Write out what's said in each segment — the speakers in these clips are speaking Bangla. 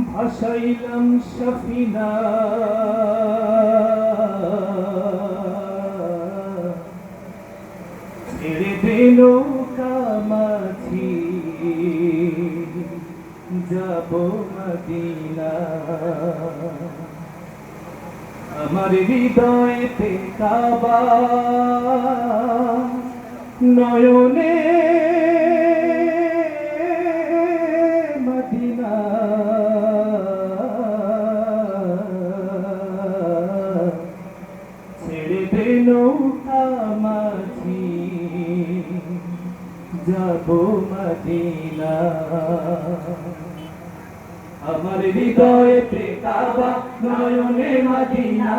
ভাসাইলাম সফিনা ছেড়ে দে নৌকা মাঝি যাব মদিনা আমার হৃদয়েতে কাবা নয়নে মদিনা ছেড়ে দে নৌকা মাঝি যাব মদিনা আমার হৃদয়েতে কাবা নয়নে মদিনা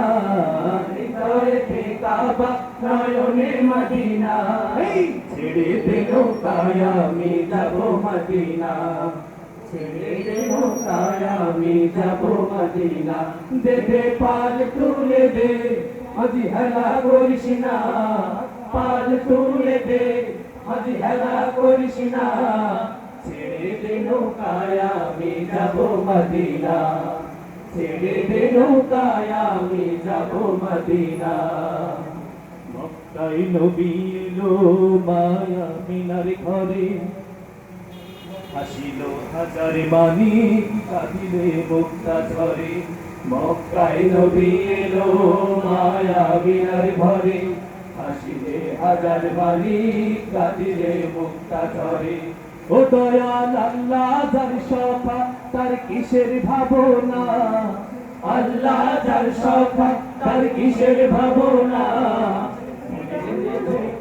হৃদয়েতে কাবা নয়নে মদিনা ছেড়ে দে নৌকায় আমি যাব মদিনা ছেড়ে দে নৌকায় আমি যাব মদিনা দে দে পাল তুলে দে আজি হেলা করিস না পাল তুলে দে আজি হেলা করিস না ছেড়ে দে নৌকায় আমি যাব মদিনা ছেড়ে দে নৌকায় আমি যাব মদিনা মক্কায় নবী এলো মায়া মিনার ঘরে হাসিল হাজার মানি কাঁদিলে মুক্তা ঝরে মক্কায় নবী এলো মায়া মিনার ঘরে হাসিলে হাজার মানি কাঁদিলে মুক্তা ঝরে ও দয়াল আল্লাহ যার সফা তার কিসের ভাবনা আল্লাহ যার সফা তার কিসের ভাবনা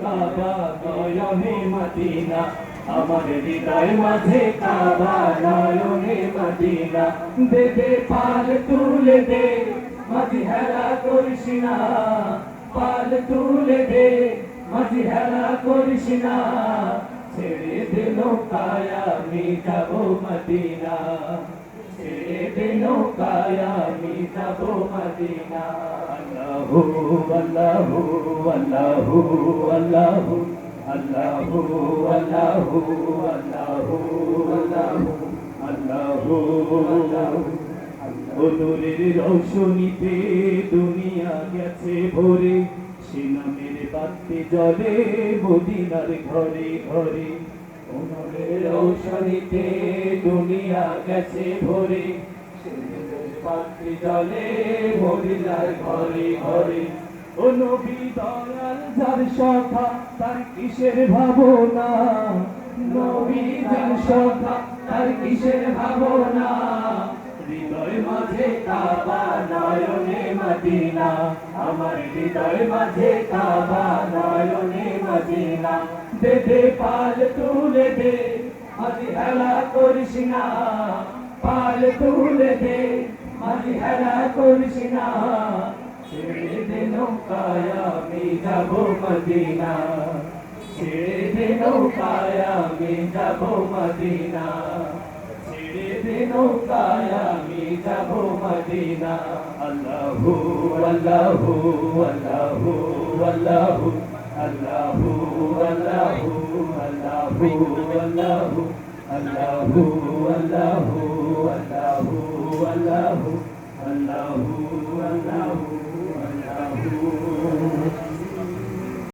কাবা নয়নে মদিনা আমার হৃদয় মাঝে কাবা নয়নে মদিনা দে দে পাল তুলে দে মাঝি হেলা করিস না পাল তুলে দে মাঝি হেলা করিস না ছেড়ে দে নৌকায় আমি যাব মদিনা ছেড়ে দে নৌকায় আমি যাব মদিনা আল্লাহু আল্লাহু আল্লাহু আল্লাহু আল্লাহু আল্লাহু আল্লাহু আল্লাহু আল্লাহু নূরের রৌশনীতে দুনিয়া গেছে ভরে সে নামের বাতি জ্বলে মদিনার ঘরে ঘরে নূরের রৌশনীতে দুনিয়া গেছে ভরে সে নামের বাতি জ্বলে মদিনার ঘরে ঘরে ও নবী দয়াল যার সখা তার কিসের ভাবনা নবী যার সখা তার কিসের ভাবনা হৃদয় মাঝে কাবা নয়নে মদিনা আমার হৃদয় মাঝে কাবা নয়নে মদিনা দে দে পাল তুলে দে আজি হেলা করিস না পাল তুলে দে আজি হেলা করিস না ছেড়ে দে নৌকায় আমি যাব মদিনা ছেড়ে দে নৌকায় আমি যাব মদিনা ছেড়ে দে নৌকায় আমি যাব মদিনা আল্লাহু আল্লাহু আল্লাহু আল্লাহু আল্লাহু আল্লাহু আল্লাহু আল্লাহু আল্লাহু আল্লাহু আল্লাহু আল্লাহু আল্লাহু আল্লাহু আল্লাহু